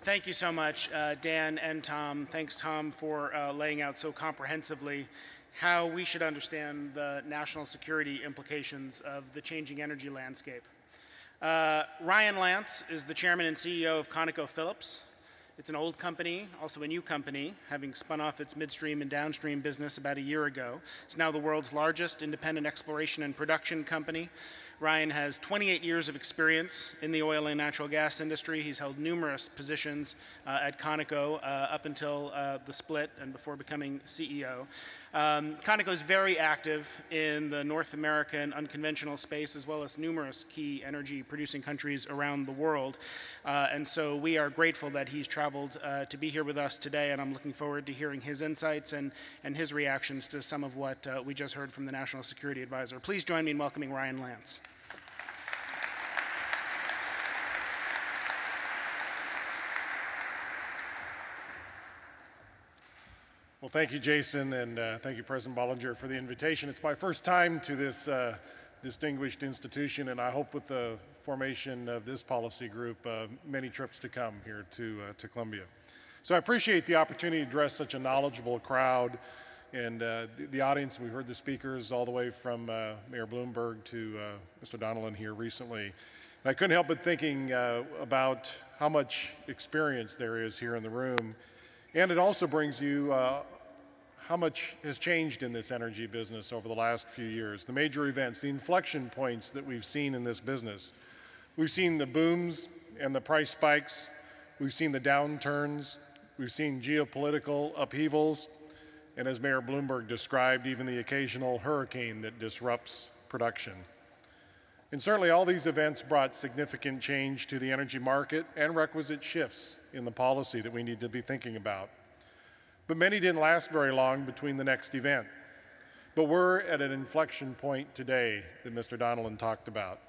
Thank you so much, Dan and Tom. Thanks, Tom, for laying out so comprehensively how we should understand the national security implications of the changing energy landscape. Ryan Lance is the chairman and CEO of ConocoPhillips. It's an old company, also a new company, having spun off its midstream and downstream business about a year ago. It's now the world's largest independent exploration and production company. Ryan has 28 years of experience in the oil and natural gas industry. He's held numerous positions at Conoco up until the split and before becoming CEO. Conoco is very active in the North American unconventional space, as well as numerous key energy producing countries around the world. And so we are grateful that he's traveled to be here with us today, and I'm looking forward to hearing his insights and his reactions to some of what we just heard from the National Security Advisor. Please join me in welcoming Ryan Lance. Well, thank you, Jason, and thank you, President Bollinger, for the invitation. It's my first time to this distinguished institution, and I hope with the formation of this policy group, many trips to come here to Columbia. So I appreciate the opportunity to address such a knowledgeable crowd and the audience. We heard the speakers all the way from Mayor Bloomberg to Mr. Donnellan here recently. And I couldn't help but thinking about how much experience there is here in the room. And it also brings you how much has changed in this energy business over the last few years. The major events, the inflection points that we've seen in this business. We've seen the booms and the price spikes. We've seen the downturns. We've seen geopolitical upheavals. And as Mayor Bloomberg described, even the occasional hurricane that disrupts production. And certainly all these events brought significant change to the energy market and requisite shifts in the policy that we need to be thinking about. But many didn't last very long between the next event. But we're at an inflection point today that Mr. Donnellan talked about.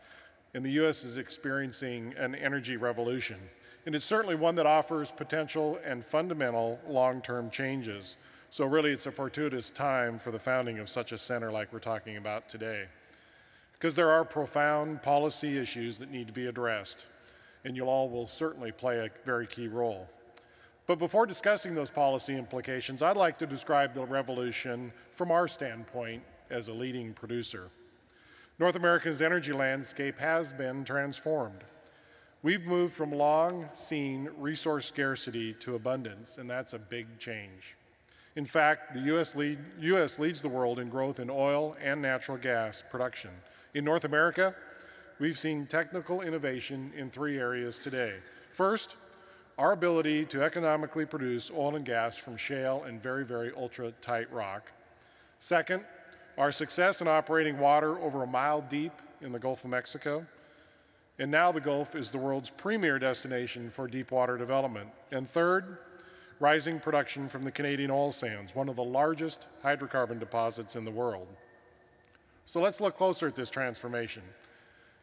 And the U.S. is experiencing an energy revolution. And it's certainly one that offers potential and fundamental long-term changes. So really it's a fortuitous time for the founding of such a center like we're talking about today. Because there are profound policy issues that need to be addressed, and you all will certainly play a very key role. But before discussing those policy implications, I'd like to describe the revolution from our standpoint as a leading producer. North America's energy landscape has been transformed. We've moved from long-seen resource scarcity to abundance, and that's a big change. In fact, the U.S. leads the world in growth in oil and natural gas production. In North America, we've seen technical innovation in 3 areas today. First, our ability to economically produce oil and gas from shale and very, very ultra-tight rock. Second, our success in operating water over a mile deep in the Gulf of Mexico. And now the Gulf is the world's premier destination for deep water development. And third, rising production from the Canadian oil sands, one of the largest hydrocarbon deposits in the world. So let's look closer at this transformation.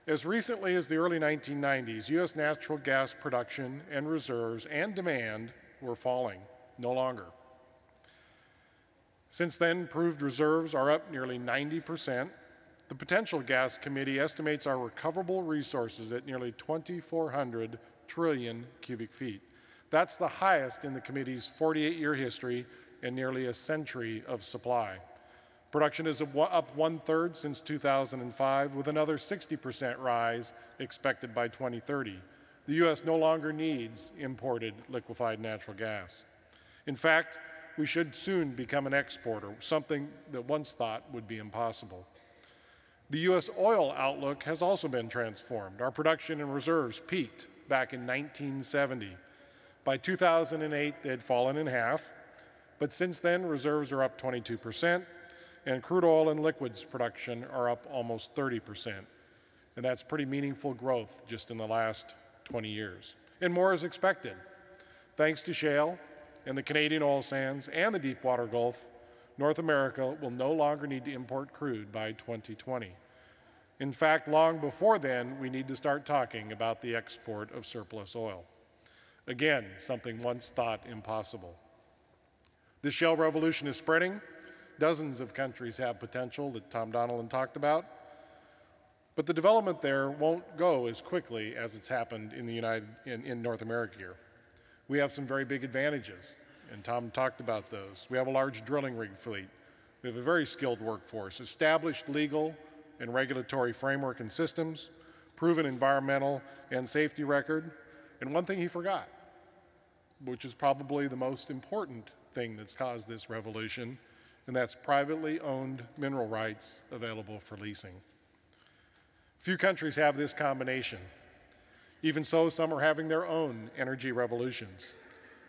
As recently as the early 1990s, U.S. natural gas production and reserves and demand were falling, no longer. Since then, proved reserves are up nearly 90%. The Potential Gas Committee estimates our recoverable resources at nearly 2,400 trillion cubic feet. That's the highest in the committee's 48-year history and nearly a century of supply. Production is up 1/3 since 2005, with another 60% rise expected by 2030. The U.S. no longer needs imported liquefied natural gas. In fact, we should soon become an exporter, something that once thought would be impossible. The U.S. oil outlook has also been transformed. Our production and reserves peaked back in 1970. By 2008, they had fallen in half, but since then, reserves are up 22%, and crude oil and liquids production are up almost 30%. And that's pretty meaningful growth just in the last 20 years. And more is expected. Thanks to shale and the Canadian oil sands and the deepwater Gulf, North America will no longer need to import crude by 2020. In fact, long before then, we need to start talking about the export of surplus oil. Again, something once thought impossible. The shale revolution is spreading. Dozens of countries have potential that Tom Donnellan talked about. But the development there won't go as quickly as it's happened in North America here. We have some very big advantages, and Tom talked about those. We have a large drilling rig fleet. We have a very skilled workforce, established legal and regulatory framework and systems, proven environmental and safety record, and one thing he forgot, which is probably the most important thing that's caused this revolution, and that's privately owned mineral rights available for leasing. Few countries have this combination. Even so, some are having their own energy revolutions.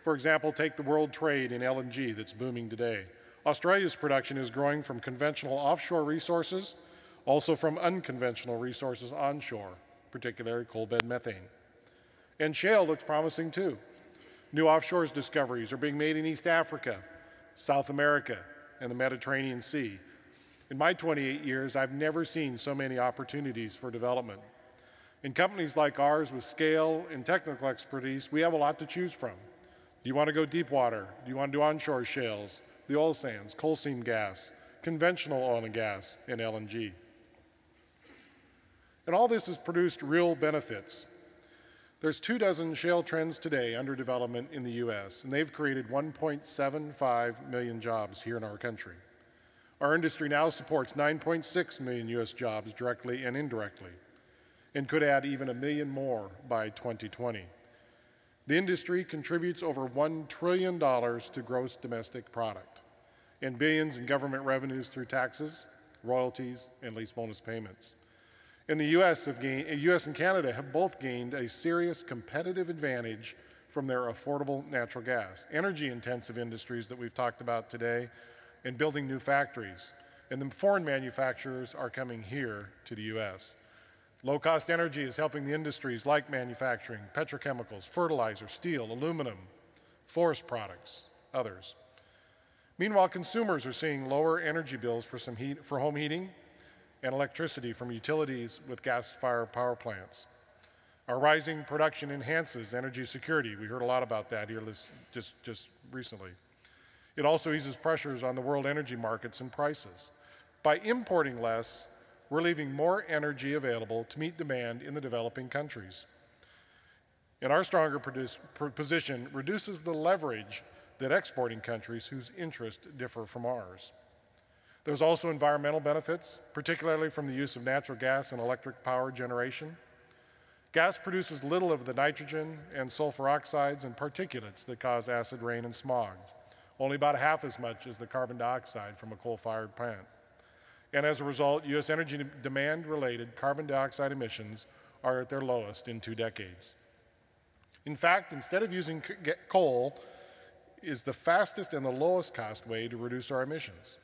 For example, take the world trade in LNG that's booming today. Australia's production is growing from conventional offshore resources, also from unconventional resources onshore, particularly coal bed methane. And shale looks promising too. New offshore discoveries are being made in East Africa, South America, and the Mediterranean Sea. In my 28 years, I've never seen so many opportunities for development. In companies like ours with scale and technical expertise, we have a lot to choose from. Do you want to go deep water? Do you want to do onshore shales, the oil sands, coal seam gas, conventional oil and gas, and LNG? And all this has produced real benefits. There's 24 shale trends today under development in the U.S., and they've created 1.75 million jobs here in our country. Our industry now supports 9.6 million U.S. jobs directly and indirectly, and could add even 1 million more by 2020. The industry contributes over $1 trillion to gross domestic product, and billions in government revenues through taxes, royalties, and lease bonus payments. And the US and Canada have both gained a serious competitive advantage from their affordable natural gas, energy-intensive industries that we've talked about today, and building new factories. And the foreign manufacturers are coming here to the US. Low-cost energy is helping the industries like manufacturing, petrochemicals, fertilizer, steel, aluminum, forest products, others. Meanwhile, consumers are seeing lower energy bills for home heating and electricity from utilities with gas-fired power plants. Our rising production enhances energy security. We heard a lot about that here just recently. It also eases pressures on the world energy markets and prices. By importing less, we're leaving more energy available to meet demand in the developing countries. And our stronger position reduces the leverage that exporting countries whose interests differ from ours. There's also environmental benefits, particularly from the use of natural gas and electric power generation. Gas produces little of the nitrogen and sulfur oxides and particulates that cause acid rain and smog, only about half as much as the carbon dioxide from a coal-fired plant. And as a result, U.S. energy demand-related carbon dioxide emissions are at their lowest in 2 decades. In fact, instead of using coal, is the fastest and the lowest cost way to reduce our emissions.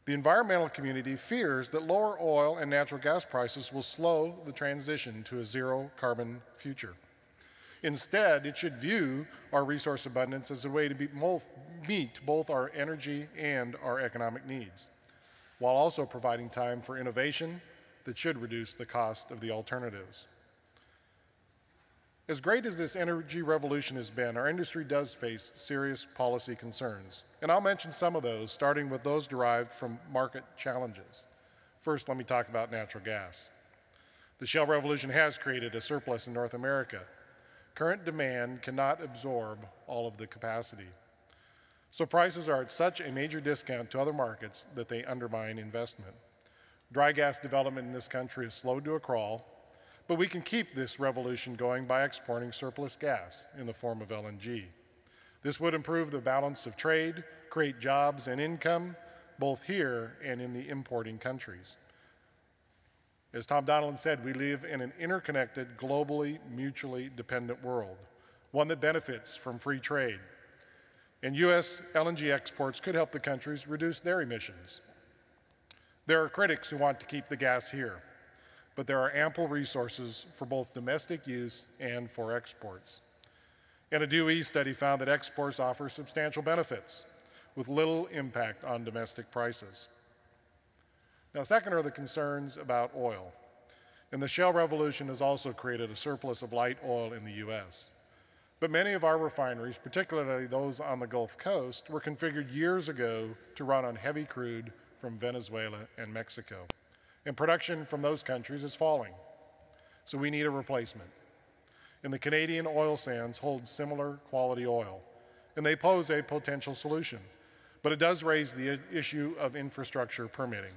The environmental community fears that lower oil and natural gas prices will slow the transition to a zero-carbon future. Instead, it should view our resource abundance as a way to meet both our energy and our economic needs, while also providing time for innovation that should reduce the cost of the alternatives. As great as this energy revolution has been, our industry does face serious policy concerns. And I'll mention some of those, starting with those derived from market challenges. First, let me talk about natural gas. The shale revolution has created a surplus in North America. Current demand cannot absorb all of the capacity. So prices are at such a major discount to other markets that they undermine investment. Dry gas development in this country is slowed to a crawl, but we can keep this revolution going by exporting surplus gas in the form of LNG. This would improve the balance of trade, create jobs and income, both here and in the importing countries. As Tom Donilon said, we live in an interconnected, globally, mutually dependent world, one that benefits from free trade. And U.S. LNG exports could help the countries reduce their emissions. There are critics who want to keep the gas here, but there are ample resources for both domestic use and for exports. And a DOE study found that exports offer substantial benefits with little impact on domestic prices. Now, second are the concerns about oil. And the shale revolution has also created a surplus of light oil in the U.S. But many of our refineries, particularly those on the Gulf Coast, were configured years ago to run on heavy crude from Venezuela and Mexico. And production from those countries is falling. So we need a replacement. and the Canadian oil sands hold similar quality oil, and they pose a potential solution. But it does raise the issue of infrastructure permitting.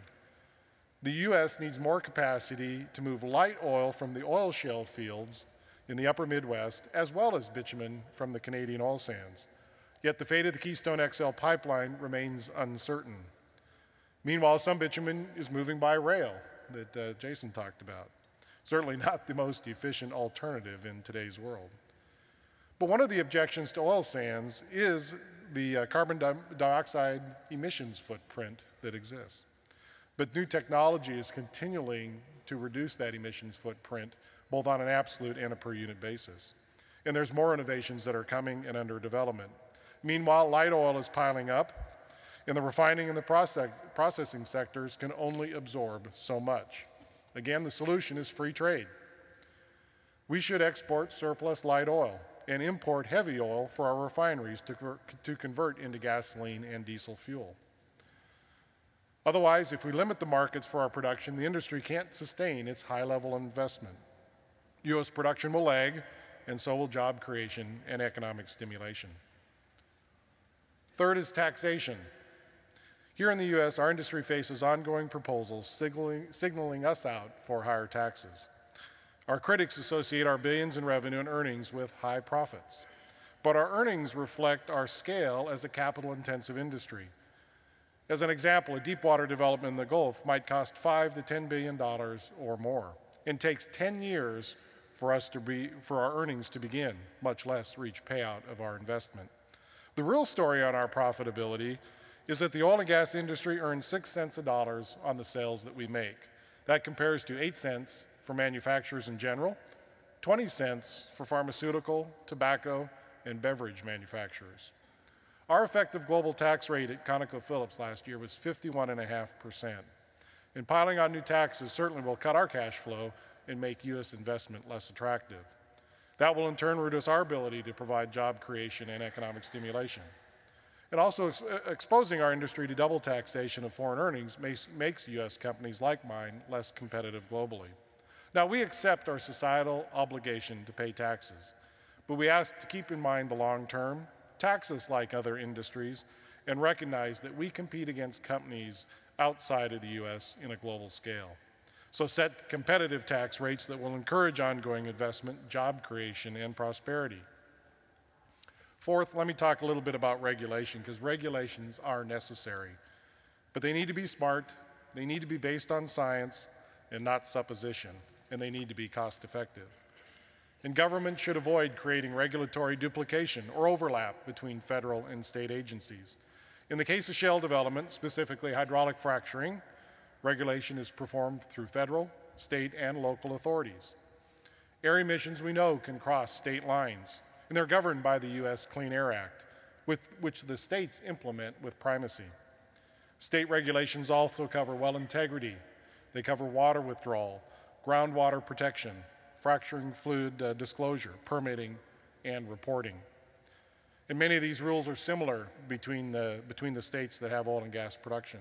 The U.S. needs more capacity to move light oil from the oil shale fields in the upper Midwest, as well as bitumen from the Canadian oil sands. Yet the fate of the Keystone XL pipeline remains uncertain. Meanwhile, some bitumen is moving by rail that Jason talked about. Certainly not the most efficient alternative in today's world. But one of the objections to oil sands is the carbon dioxide emissions footprint that exists. But new technology is continuing to reduce that emissions footprint, both on an absolute and a per unit basis. And there's more innovations that are coming and under development. Meanwhile, light oil is piling up, and the refining and the processing sectors can only absorb so much. Again, the solution is free trade. We should export surplus light oil and import heavy oil for our refineries to convert into gasoline and diesel fuel. Otherwise, if we limit the markets for our production, the industry can't sustain its high level of investment. U.S. production will lag, and so will job creation and economic stimulation. Third is taxation. Here in the U.S., our industry faces ongoing proposals signaling us out for higher taxes. Our critics associate our billions in revenue and earnings with high profits. But our earnings reflect our scale as a capital-intensive industry. As an example, a deep water development in the Gulf might cost $5 to $10 billion or more. It takes 10 years for our earnings to begin, much less reach payout of our investment. The real story on our profitability is that the oil and gas industry earns 6 cents a dollar on the sales that we make. That compares to 8 cents for manufacturers in general, 20 cents for pharmaceutical, tobacco, and beverage manufacturers. Our effective global tax rate at ConocoPhillips last year was 51.5%. And piling on new taxes certainly will cut our cash flow and make U.S. investment less attractive. That will in turn reduce our ability to provide job creation and economic stimulation. And also exposing our industry to double taxation of foreign earnings makes U.S. companies like mine less competitive globally. Now, we accept our societal obligation to pay taxes, but we ask to keep in mind the long term, tax us like other industries, and recognize that we compete against companies outside of the U.S. in a global scale. So set competitive tax rates that will encourage ongoing investment, job creation, and prosperity. Fourth, let me talk a little bit about regulation, because regulations are necessary. But they need to be smart, they need to be based on science and not supposition, and they need to be cost effective. And government should avoid creating regulatory duplication or overlap between federal and state agencies. In the case of shale development, specifically hydraulic fracturing, regulation is performed through federal, state, and local authorities. Air emissions, we know, can cross state lines, and they're governed by the U.S. Clean Air Act, which the states implement with primacy. State regulations also cover well integrity. They cover water withdrawal, groundwater protection, fracturing fluid disclosure, permitting, and reporting. And many of these rules are similar between the states that have oil and gas production.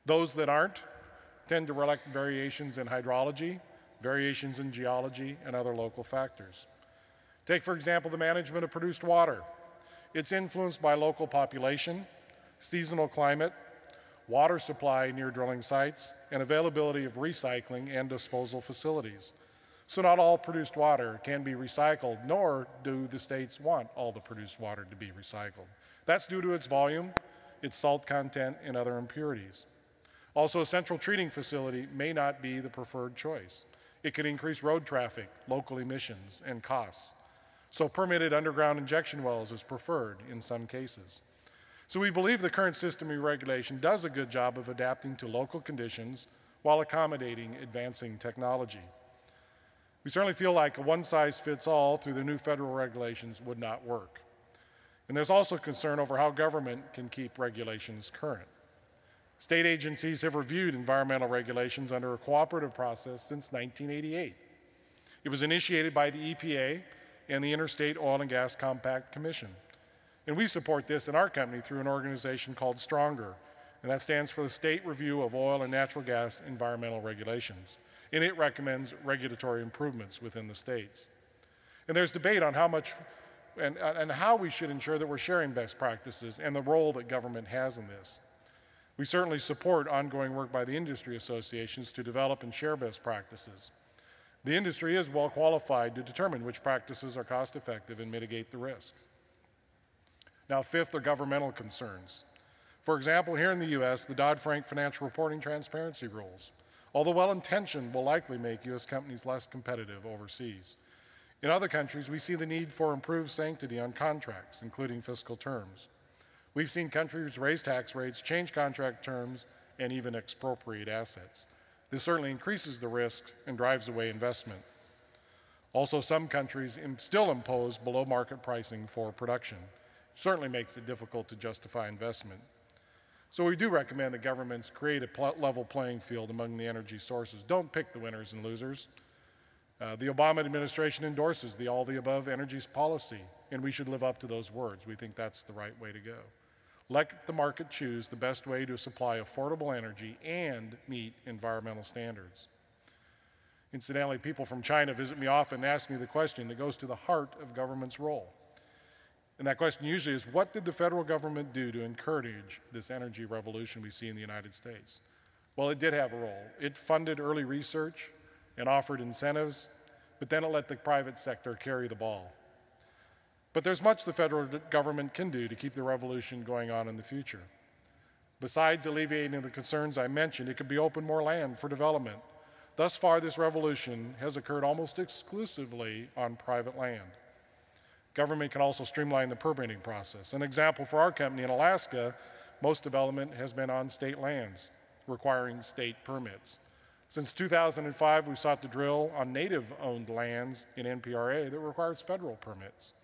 Those that aren't tend to reflect variations in hydrology, variations in geology, and other local factors. Take, for example, the management of produced water. It's influenced by local population, seasonal climate, water supply near drilling sites, and availability of recycling and disposal facilities. So not all produced water can be recycled, nor do the states want all the produced water to be recycled. That's due to its volume, its salt content, and other impurities. Also, a central treating facility may not be the preferred choice. It could increase road traffic, local emissions, and costs. So permitted underground injection wells is preferred in some cases. So we believe the current system of regulation does a good job of adapting to local conditions while accommodating advancing technology. We certainly feel like a one-size-fits-all through the new federal regulations would not work. And there's also concern over how government can keep regulations current. State agencies have reviewed environmental regulations under a cooperative process since 1988. It was initiated by the EPA and the Interstate Oil and Gas Compact Commission. And we support this in our company through an organization called Stronger, and that stands for the State Review of Oil and Natural Gas Environmental Regulations. And it recommends regulatory improvements within the states. And there's debate on how much and how we should ensure that we're sharing best practices and the role that government has in this. We certainly support ongoing work by the industry associations to develop and share best practices. The industry is well qualified to determine which practices are cost effective and mitigate the risk. Now, fifth are governmental concerns. For example, here in the US, the Dodd-Frank financial reporting transparency rules, although well-intentioned, will likely make US companies less competitive overseas. In other countries, we see the need for improved sanctity on contracts, including fiscal terms. We've seen countries raise tax rates, change contract terms, and even expropriate assets. This certainly increases the risk and drives away investment. Also, some countries still impose below-market pricing for production. It certainly makes it difficult to justify investment. So we do recommend that governments create a level playing field among the energy sources. Don't pick the winners and losers. The Obama administration endorses the all-the-above energy policy, and we should live up to those words. We think that's the right way to go. Let the market choose the best way to supply affordable energy and meet environmental standards. Incidentally, people from China visit me often and ask me the question that goes to the heart of government's role. And that question usually is, what did the federal government do to encourage this energy revolution we see in the United States? Well, it did have a role. It funded early research and offered incentives, but then it let the private sector carry the ball. But there's much the federal government can do to keep the revolution going on in the future. Besides alleviating the concerns I mentioned, it could be open more land for development. Thus far, this revolution has occurred almost exclusively on private land. Government can also streamline the permitting process. An example for our company in Alaska, most development has been on state lands, requiring state permits. Since 2005, we sought to drill on native-owned lands in NPRA that requires federal permits.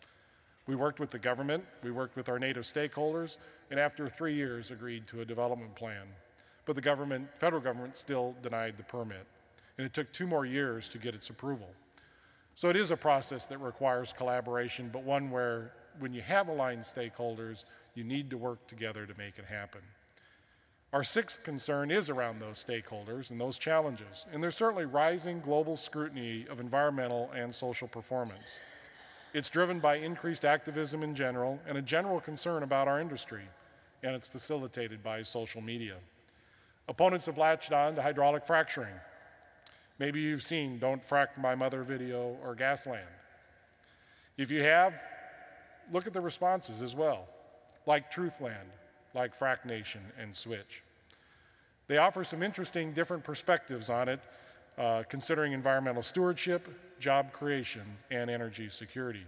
We worked with the government, we worked with our native stakeholders, and after 3 years agreed to a development plan. But the federal government still denied the permit, and it took 2 more years to get its approval. So it is a process that requires collaboration, but one where when you have aligned stakeholders, you need to work together to make it happen. Our sixth concern is around those stakeholders and those challenges, and there's certainly rising global scrutiny of environmental and social performance. It's driven by increased activism in general and a general concern about our industry, and it's facilitated by social media. Opponents have latched on to hydraulic fracturing. Maybe you've seen Don't Frack My Mother video or Gasland. If you have, look at the responses as well, like Truthland, like Frack Nation and Switch. They offer some interesting different perspectives on it, considering environmental stewardship, job creation, and energy security. You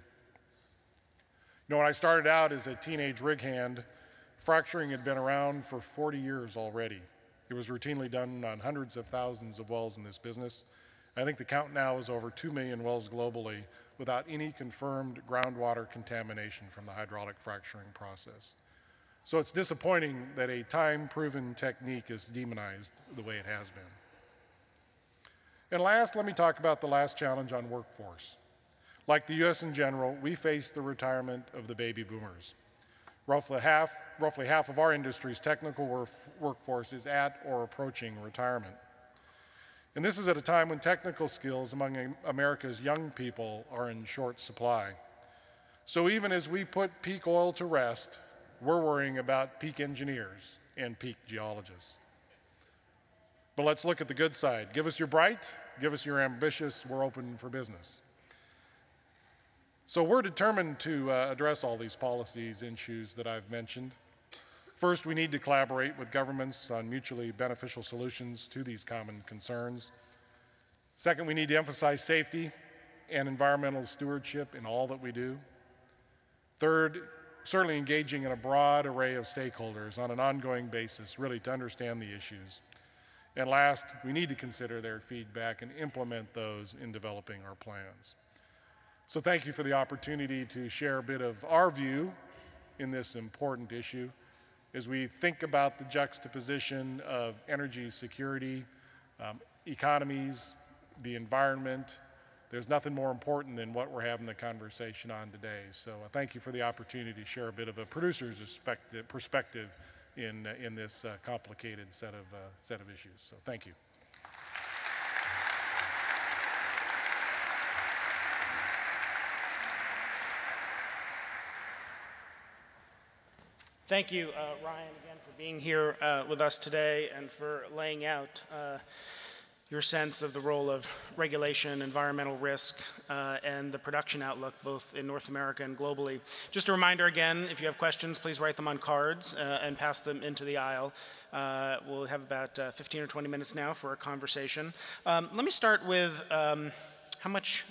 know, when I started out as a teenage rig hand, fracturing had been around for 40 years already. It was routinely done on hundreds of thousands of wells in this business. I think the count now is over 2 million wells globally without any confirmed groundwater contamination from the hydraulic fracturing process. So it's disappointing that a time-proven technique is demonized the way it has been. And last, let me talk about the last challenge on workforce. Like the US in general, we face the retirement of the baby boomers. Roughly half of our industry's technical workforce is at or approaching retirement. And this is at a time when technical skills among America's young people are in short supply. So even as we put peak oil to rest, we're worrying about peak engineers and peak geologists. But let's look at the good side. Give us your bright, give us your ambitious, we're open for business. So we're determined to address all these policies issues that I've mentioned. First, we need to collaborate with governments on mutually beneficial solutions to these common concerns. Second, we need to emphasize safety and environmental stewardship in all that we do. Third, certainly engaging in a broad array of stakeholders on an ongoing basis, really to understand the issues. And last, we need to consider their feedback and implement those in developing our plans. So thank you for the opportunity to share a bit of our view in this important issue as we think about the juxtaposition of energy security, economies, the environment. There's nothing more important than what we're having the conversation on today. So thank you for the opportunity to share a bit of a producer's perspective in this complicated set of issues. So thank you. Thank you, Ryan, again for being here with us today and for laying out your sense of the role of regulation, environmental risk, and the production outlook, both in North America and globally. Just a reminder again, if you have questions, please write them on cards and pass them into the aisle. We'll have about 15 or 20 minutes now for a conversation. Let me start with how much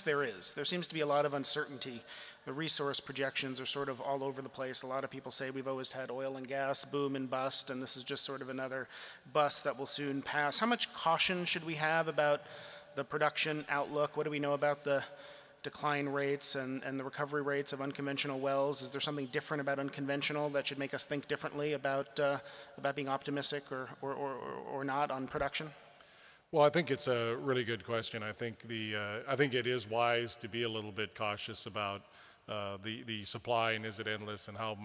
there is. There seems to be a lot of uncertainty. The resource projections are sort of all over the place. A lot of people say we've always had oil and gas boom and bust, and this is just sort of another bust that will soon pass. How much caution should we have about the production outlook? What do we know about the decline rates and the recovery rates of unconventional wells? Is there something different about unconventional that should make us think differently about being optimistic or not on production? Well, I think it's a really good question. I think it is wise to be a little bit cautious about the supply, and is it endless, and how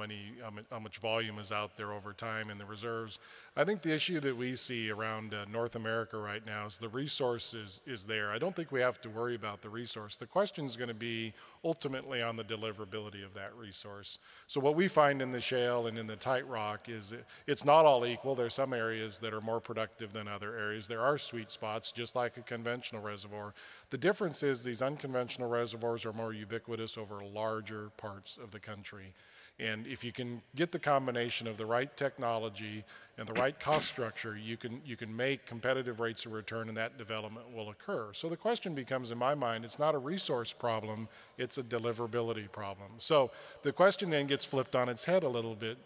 much volume is out there over time in the reserves. I think the issue that we see around North America right now is the resource is there. I don't think we have to worry about the resource. The question is going to be ultimately on the deliverability of that resource. So what we find in the shale and in the tight rock is it's not all equal. There's some areas that are more productive than other areas. There are sweet spots, just like a conventional reservoir. The difference is these unconventional reservoirs are more ubiquitous over larger parts of the country. And if you can get the combination of the right technology and the right cost structure, you can make competitive rates of return, and that development will occur. So the question becomes, in my mind, it's not a resource problem, it's a deliverability problem. So the question then gets flipped on its head a little bit,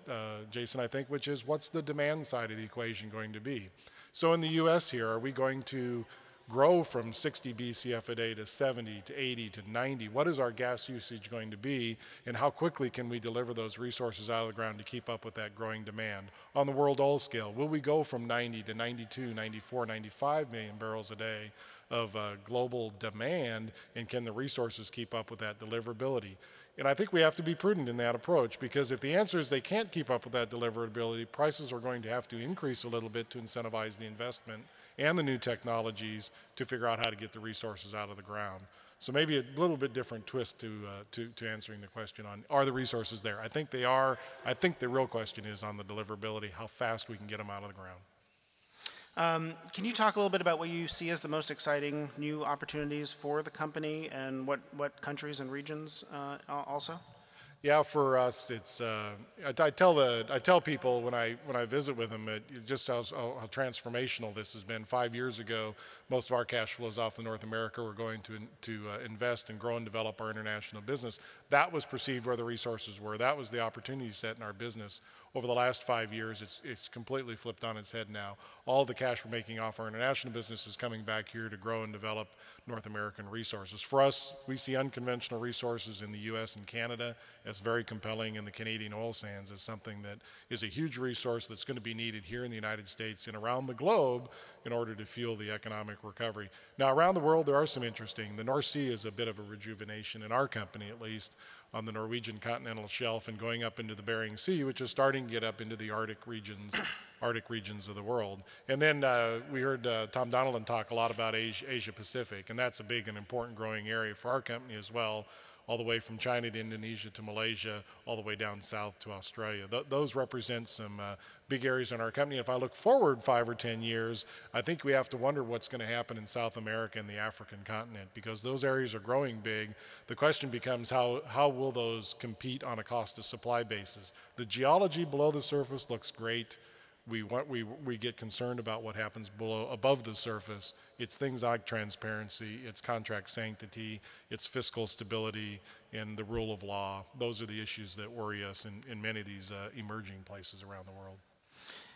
Jason, I think, which is what's the demand side of the equation going to be? So in the US here, are we going to grow from 60 BCF a day to 70 to 80 to 90? What is our gas usage going to be, and how quickly can we deliver those resources out of the ground to keep up with that growing demand? On the world oil scale, will we go from 90 to 92, 94, 95 million barrels a day of global demand, and can the resources keep up with that deliverability? And I think we have to be prudent in that approach, because if the answer is they can't keep up with that deliverability, prices are going to have to increase a little bit to incentivize the investment and the new technologies to figure out how to get the resources out of the ground. So maybe a little bit different twist to answering the question on, are the resources there? I think they are. I think the real question is on the deliverability, how fast we can get them out of the ground. Can you talk a little bit about what you see as the most exciting new opportunities for the company, and what countries and regions also? Yeah, for us, it's I tell people when I visit with them just how transformational this has been. 5 years ago, most of our cash flows off of North America were going to invest and grow and develop our international business. That was perceived where the resources were. That was the opportunity set in our business. Over the last 5 years, it's completely flipped on its head now. All the cash we're making off our international business is coming back here to grow and develop North American resources. For us, we see unconventional resources in the U.S. and Canada as very compelling, and the Canadian oil sands is something that is a huge resource that's going to be needed here in the United States and around the globe in order to fuel the economic recovery. Now, around the world, there are some interesting. The North Sea is a bit of a rejuvenation, in our company at least, on the Norwegian continental shelf and going up into the Bering Sea, which is starting to get up into the Arctic regions of the world. And then we heard Tom Donilon talk a lot about Asia Pacific, and that's a big and important growing area for our company as well, all the way from China to Indonesia to Malaysia, all the way down south to Australia. Those represent some big areas in our company. If I look forward 5 or 10 years, I think we have to wonder what's going to happen in South America and the African continent, because those areas are growing big. The question becomes how will those compete on a cost of supply basis? The geology below the surface looks great. We get concerned about what happens above the surface. It's things like transparency, it's contract sanctity, it's fiscal stability, and the rule of law. Those are the issues that worry us in many of these emerging places around the world.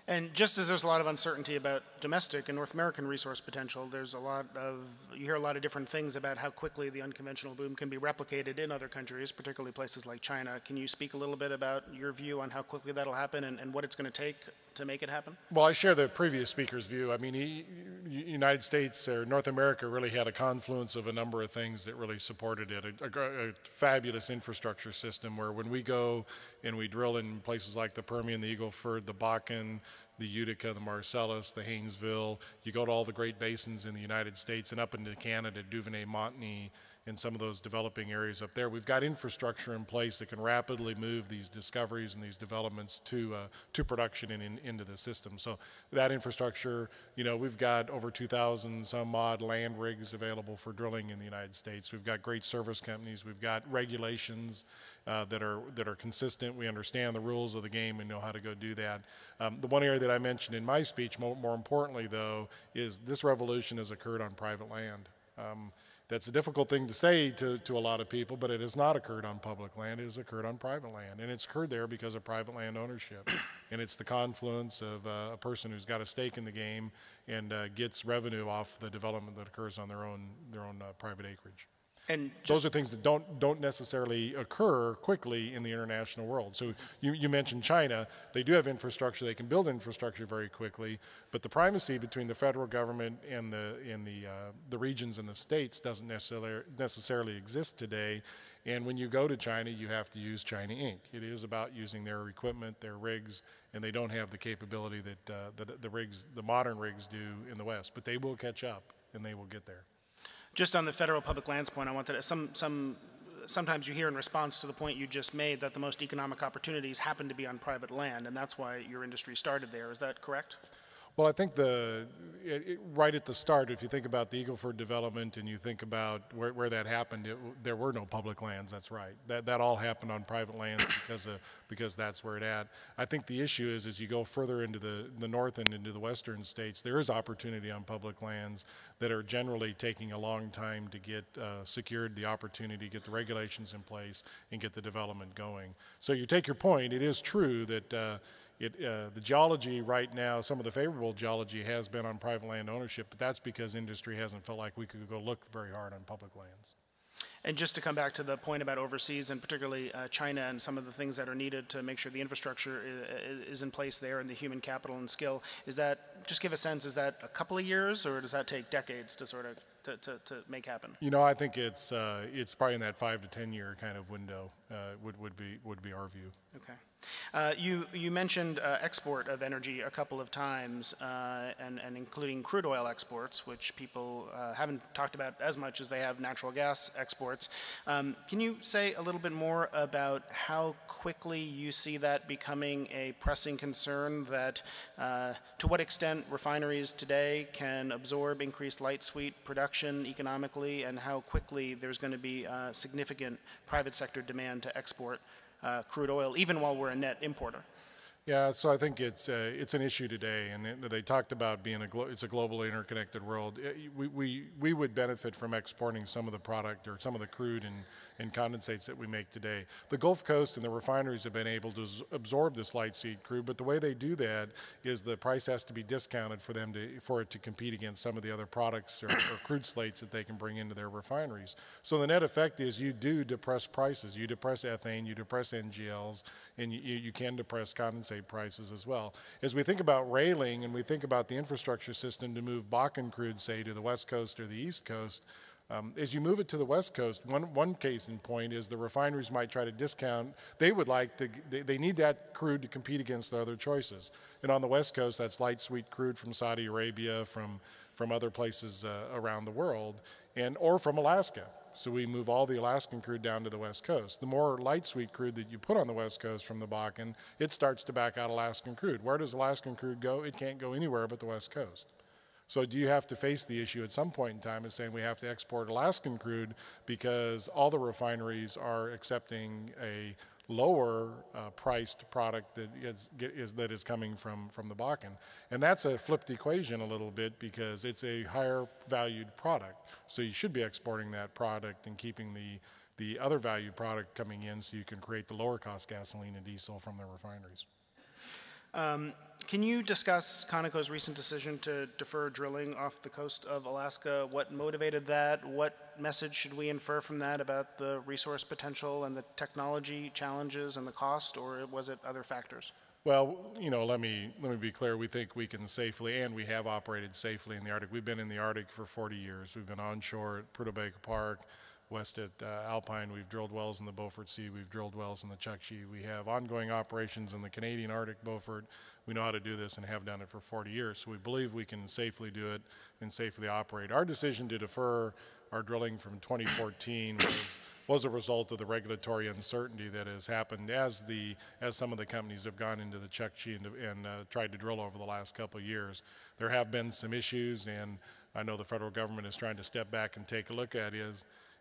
And just as there's a lot of uncertainty about domestic and North American resource potential, you hear a lot of different things about how quickly the unconventional boom can be replicated in other countries, particularly places like China. Can you speak a little bit about your view on how quickly that'll happen and what it's going to take to make it happen? Well, I share the previous speaker's view. I mean, United States or North America really had a confluence of a number of things that really supported it. A fabulous infrastructure system where when we go and we drill in places like the Permian, the Eagle Ford, the Bakken, the Utica, the Marcellus, the Haynesville, you go to all the great basins in the United States and up into Canada, Duvernay, Montney, in some of those developing areas up there. We've got infrastructure in place that can rapidly move these discoveries and these developments to production and into the system. So that infrastructure, you know, we've got over 2,000 some odd land rigs available for drilling in the United States. We've got great service companies. We've got regulations that are consistent. We understand the rules of the game and know how to go do that. The one area that I mentioned in my speech, more importantly though, is this revolution has occurred on private land. That's a difficult thing to say to a lot of people, but it has not occurred on public land. It has occurred on private land, and it's occurred there because of private land ownership. And it's the confluence of a person who's got a stake in the game and gets revenue off the development that occurs on their own private acreage. And those are things that don't necessarily occur quickly in the international world. So you mentioned China. They do have infrastructure. They can build infrastructure very quickly. But the primacy between the federal government and the regions and the states doesn't necessarily exist today. And when you go to China, you have to use China Inc. It is about using their equipment, their rigs, and they don't have the capability that the modern rigs do in the West. But they will catch up, and they will get there. Just on the federal public lands point, I wanted to, sometimes you hear in response to the point you just made that the most economic opportunities happen to be on private land, and that's why your industry started there. Is that correct? Well, I think right at the start, if you think about the Eagle Ford development and you think about where that happened, there were no public lands. That's right. That all happened on private lands because that's where it at. I think the issue is as you go further into the north and into the western states, there is opportunity on public lands that are generally taking a long time to get secured, the opportunity to get the regulations in place and get the development going. So you take your point. It is true that the geology right now, some of the favorable geology has been on private land ownership, but that's because industry hasn't felt like we could go look very hard on public lands. And just to come back to the point about overseas and particularly China and some of the things that are needed to make sure the infrastructure is in place there and the human capital and skill, is that, just give a sense, is that a couple of years or does that take decades to sort of to make happen? You know, I think it's probably in that 5 to 10 year kind of window would be our view. Okay. You mentioned export of energy a couple of times, and including crude oil exports, which people haven't talked about as much as they have natural gas exports. Can you say a little bit more about how quickly you see that becoming a pressing concern, that to what extent refineries today can absorb increased light sweet production economically, and how quickly there's going to be significant private sector demand to export crude oil, even while we're a net importer? Yeah, so I think it's an issue today, and they talked about being it's a globally interconnected world. We would benefit from exporting some of the product or some of the crude and condensates that we make today. The Gulf Coast and the refineries have been able to absorb this light sweet crude, but the way they do that is the price has to be discounted for it to compete against some of the other products or crude slates that they can bring into their refineries. So the net effect is you do depress prices. You depress ethane, you depress NGLs, and you can depress condensate prices as well. As we think about railing and we think about the infrastructure system to move Bakken crude, say, to the West Coast or the East Coast, as you move it to the West Coast, one case in point is the refineries might try to discount. They would like to, they need that crude to compete against the other choices. And on the West Coast, that's light sweet crude from Saudi Arabia, from other places around the world, or from Alaska. So we move all the Alaskan crude down to the West Coast. The more light sweet crude that you put on the West Coast from the Bakken, it starts to back out Alaskan crude. Where does Alaskan crude go? It can't go anywhere but the West Coast. So do you have to face the issue at some point in time of saying we have to export Alaskan crude because all the refineries are accepting a lower priced product that is coming from the Bakken? And that's a flipped equation a little bit because it's a higher valued product. So you should be exporting that product and keeping the other valued product coming in so you can create the lower cost gasoline and diesel from the refineries. Can you discuss Conoco's recent decision to defer drilling off the coast of Alaska? What motivated that? What message should we infer from that about the resource potential and the technology challenges and the cost, or was it other factors? Well, you know, let me be clear. We think we can safely, and we have operated safely in the Arctic. We've been in the Arctic for 40 years. We've been onshore at Prudhoe Park. west at Alpine. We've drilled wells in the Beaufort Sea. We've drilled wells in the Chukchi. We have ongoing operations in the Canadian Arctic Beaufort. We know how to do this and have done it for 40 years. So we believe we can safely do it and safely operate. Our decision to defer our drilling from 2014 was a result of the regulatory uncertainty that has happened as some of the companies have gone into the Chukchi and tried to drill over the last couple of years. There have been some issues, and I know the federal government is trying to step back and take a look at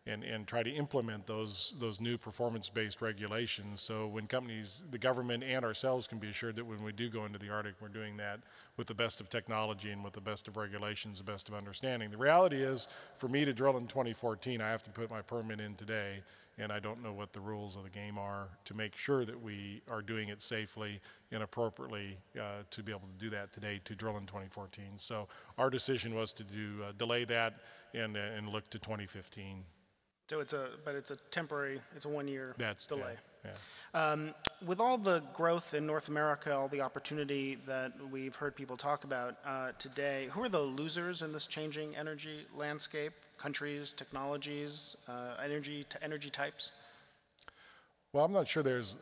and try to implement those new performance-based regulations. So when companies, the government and ourselves can be assured that when we do go into the Arctic, we're doing that with the best of technology and with the best of regulations, the best of understanding. The reality is, for me to drill in 2014, I have to put my permit in today, and I don't know what the rules of the game are to make sure that we are doing it safely and appropriately to be able to do that today, to drill in 2014. So our decision was to delay that and look to 2015. So it's a temporary, it's a 1-year delay. Yeah. With all the growth in North America, all the opportunity that we've heard people talk about today, who are the losers in this changing energy landscape? Countries, technologies, energy types? Well, I'm not sure there's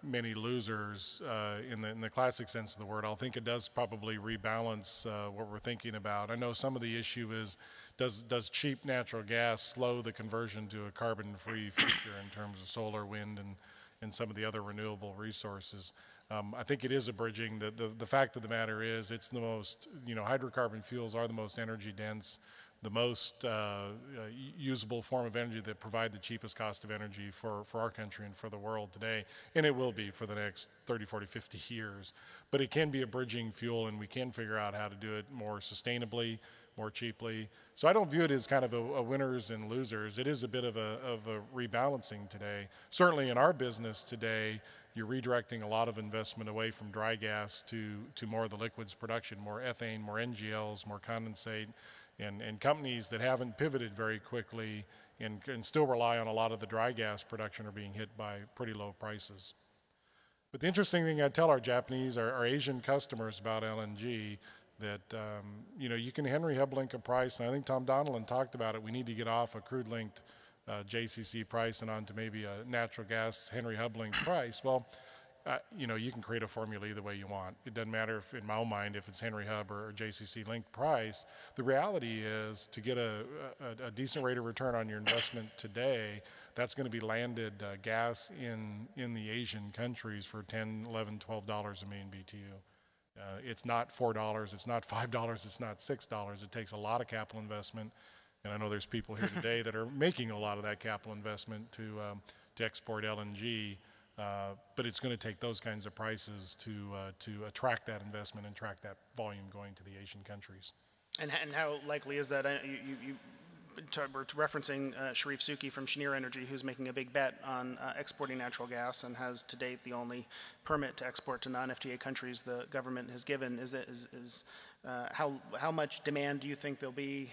many losers in the classic sense of the word. I think it does probably rebalance what we're thinking about. I know some of the issue is, does cheap natural gas slow the conversion to a carbon-free future in terms of solar, wind, and some of the other renewable resources? I think it is a bridging. The fact of the matter is, it's the most, hydrocarbon fuels are the most energy dense, the most usable form of energy that provide the cheapest cost of energy for our country and for the world today, and it will be for the next 30, 40, 50 years. But it can be a bridging fuel, and we can figure out how to do it more sustainably, more cheaply. So I don't view it as kind of a winners and losers. It is a bit of a rebalancing today. Certainly in our business today, you're redirecting a lot of investment away from dry gas to more of the liquids production, more ethane, more NGLs, more condensate, and companies that haven't pivoted very quickly and still rely on a lot of the dry gas production are being hit by pretty low prices. But the interesting thing I tell our Japanese, our Asian customers about LNG, that you can Henry Hub link a price, and I think Tom Donilon talked about it. We need to get off a crude linked JCC price and onto maybe a natural gas Henry Hub linked price. Well, you can create a formula either way you want. It doesn't matter if, in my own mind, if it's Henry Hub or JCC linked price. The reality is, to get a decent rate of return on your investment today, that's going to be landed gas in the Asian countries for $10, $11, $12 a million BTU. It's not $4, it's not $5, it's not $6. It takes a lot of capital investment, and I know there's people here today that are making a lot of that capital investment to export LNG, but it's going to take those kinds of prices to attract that investment and attract that volume going to the Asian countries. And how likely is that? We're referencing Sharif Suki from Cheniere Energy, who's making a big bet on exporting natural gas and has to date the only permit to export to non-FTA countries the government has given. How much demand do you think there'll be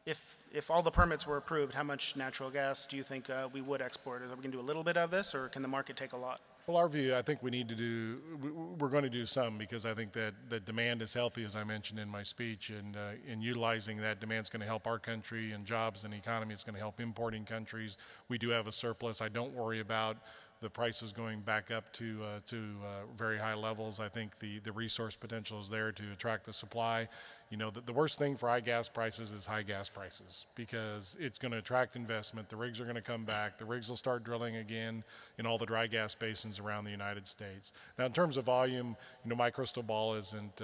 if all the permits were approved? How much natural gas do you think we would export? Are we going to do a little bit of this, or can the market take a lot? Well, our view, I think we're going to do some, because I think that demand is healthy, as I mentioned in my speech, and utilizing that demand is going to help our country and jobs and economy. It's going to help importing countries. We do have a surplus. I don't worry about the prices going back up to very high levels. I think the resource potential is there to attract the supply. The worst thing for high gas prices is high gas prices, because it's going to attract investment. The rigs are going to come back. The rigs will start drilling again in all the dry gas basins around the United States. Now, in terms of volume, my crystal ball isn't,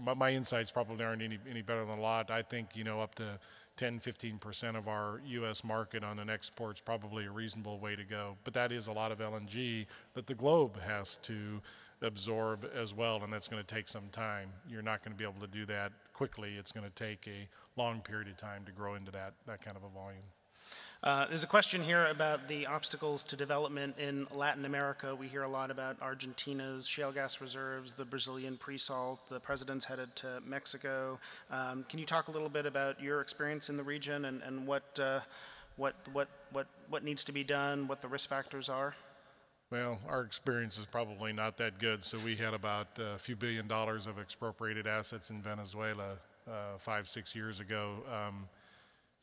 my insights probably aren't any better than a lot. I think, up to 10-15% of our U.S. market on an export is probably a reasonable way to go. But that is a lot of LNG that the globe has to absorb as well, and that's going to take some time. You're not going to be able to do that quickly. It's going to take a long period of time to grow into that kind of a volume. There's a question here about the obstacles to development in Latin America. We hear a lot about Argentina's shale gas reserves, the Brazilian pre-salt. The president's headed to Mexico. Can you talk a little bit about your experience in the region and what needs to be done, what the risk factors are? Well, our experience is probably not that good. So we had about a few $1 billion of expropriated assets in Venezuela 5-6 years ago.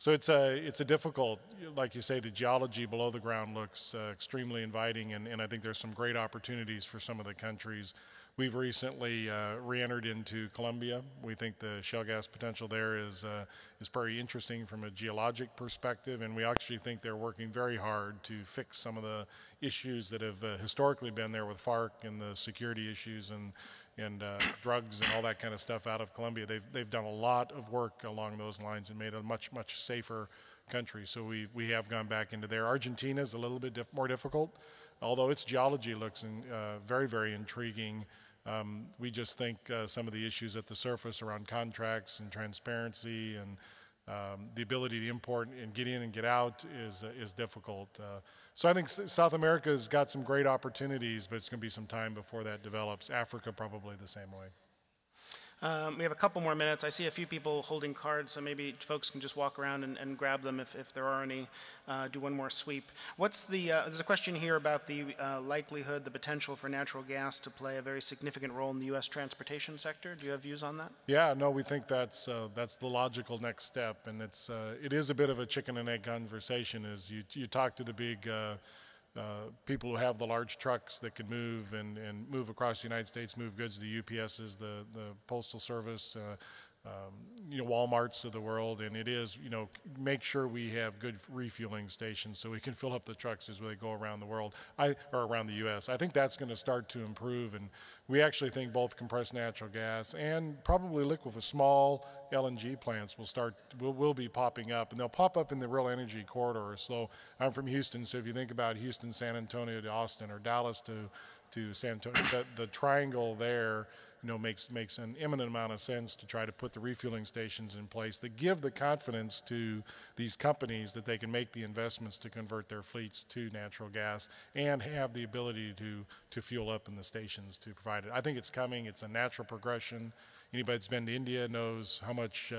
So it's a difficult, like you say, the geology below the ground looks extremely inviting, and I think there's some great opportunities for some of the countries. We've recently re-entered into Colombia. We think the shale gas potential there is very interesting from a geologic perspective, and we actually think they're working very hard to fix some of the issues that have historically been there with FARC and the security issues and drugs and all that kind of stuff out of Colombia. They've done a lot of work along those lines and made a much safer country. So we have gone back into there. Argentina is a little bit more difficult, although its geology looks very intriguing. We just think some of the issues at the surface around contracts and transparency and the ability to import and get in and get out is difficult. So I think South America has got some great opportunities, but it's going to be some time before that develops. Africa probably the same way. We have a couple more minutes. I see a few people holding cards, so maybe folks can just walk around and grab them if there are any. Do one more sweep. There's a question here about the likelihood, the potential for natural gas to play a very significant role in the U.S. transportation sector. Do you have views on that? Yeah, no, we think that's the logical next step, and it is a bit of a chicken and egg conversation. As you talk to the big people who have the large trucks that can move and move across the United States, move goods, the UPSs, the Postal Service, Walmarts of the world, and it is, make sure we have good refueling stations so we can fill up the trucks as they go around the world, or around the U.S. I think that's going to start to improve, and we actually think both compressed natural gas and probably small LNG plants will be popping up, and they'll pop up in the real energy corridors. So I'm from Houston, so if you think about Houston, San Antonio to Austin, or Dallas to San Antonio, the triangle there, makes an eminent amount of sense to try to put the refueling stations in place that give the confidence to these companies that they can make the investments to convert their fleets to natural gas and have the ability to fuel up in the stations to provide it. I think it's coming. It's a natural progression. Anybody that's been to India knows how much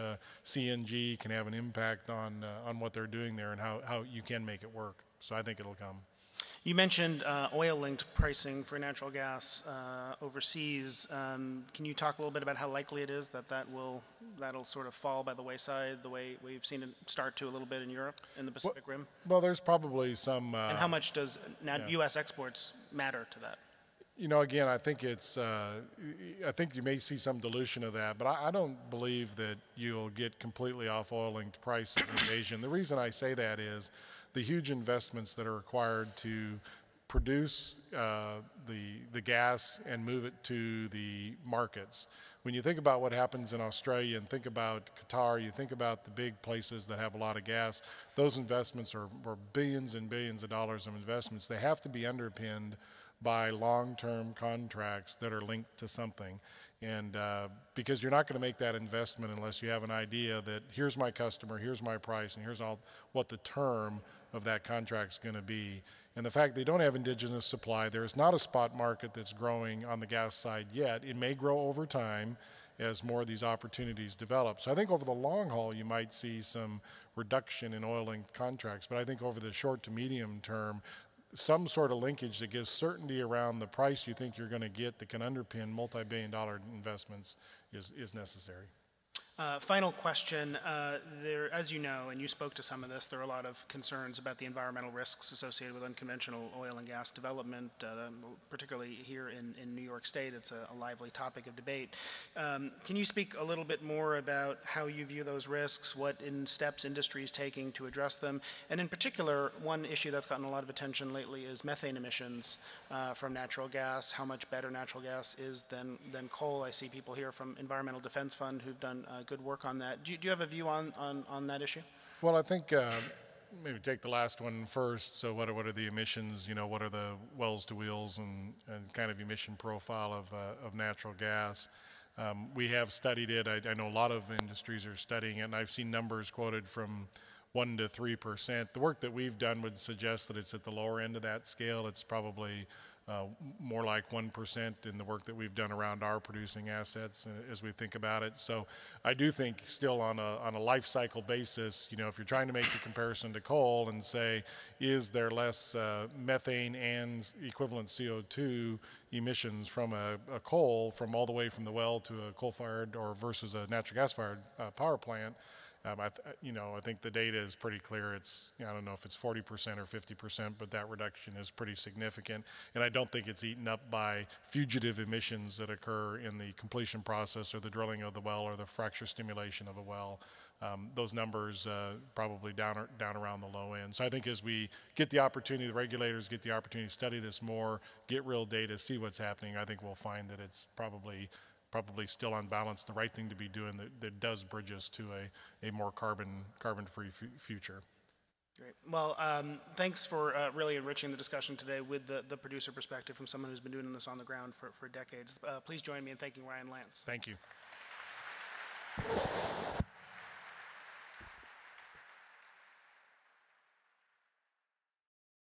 CNG can have an impact on what they're doing there and how you can make it work. So I think it'll come. You mentioned oil-linked pricing for natural gas overseas. Can you talk a little bit about how likely it is that'll sort of fall by the wayside, the way we've seen it start to a little bit in Europe, in the Pacific Rim? Well, there's probably some... and how much does U.S. exports matter to that? Again, I think I think you may see some dilution of that, but I don't believe that you'll get completely off oil-linked prices in Asia. And the reason I say that is the huge investments that are required to produce the gas and move it to the markets. When you think about what happens in Australia and think about Qatar, you think about the big places that have a lot of gas, those investments are billions and billions of dollars of investments. They have to be underpinned by long-term contracts that are linked to something. And because you're not going to make that investment unless you have an idea that here's my customer, here's my price, and here's what the term of that contract's going to be. And the fact they don't have indigenous supply, there's not a spot market that's growing on the gas side yet. It may grow over time as more of these opportunities develop. So I think over the long haul, you might see some reduction in oil-linked contracts. But I think over the short to medium term, some sort of linkage that gives certainty around the price you think you're going to get that can underpin multi-billion-dollar investments is necessary. Final question. As you know, and you spoke to some of this, there are a lot of concerns about the environmental risks associated with unconventional oil and gas development, particularly here in New York State. It's a lively topic of debate. Can you speak a little bit more about how you view those risks, what steps industry is taking to address them, and in particular, one issue that's gotten a lot of attention lately is methane emissions from natural gas, how much better natural gas is than coal. I see people here from Environmental Defense Fund who've done good work on that. Do you have a view on that issue? Well, I think maybe take the last one first. So what are the emissions, what are the wells to wheels and kind of emission profile of natural gas? We have studied it. I know a lot of industries are studying it, and I've seen numbers quoted from 1 to 3%. The work that we've done would suggest that it's at the lower end of that scale. It's probably more like 1% in the work that we've done around our producing assets as we think about it. So I do think still on a life cycle basis, if you're trying to make the comparison to coal and say, is there less methane and equivalent CO2 emissions from a coal from all the way from the well to a coal-fired or versus a natural gas-fired power plant, I think the data is pretty clear. It's, I don't know if it's 40% or 50%, but that reduction is pretty significant. And I don't think it's eaten up by fugitive emissions that occur in the completion process or the drilling of the well or the fracture stimulation of a well. Those numbers probably down around the low end. So I think as we get the opportunity, the regulators get the opportunity to study this more, get real data, see what's happening, I think we'll find that it's probably still on balance the right thing to be doing that does bridge us to a more carbon-free future. Great. Well, thanks for really enriching the discussion today with the producer perspective from someone who's been doing this on the ground for decades. Please join me in thanking Ryan Lance. Thank you.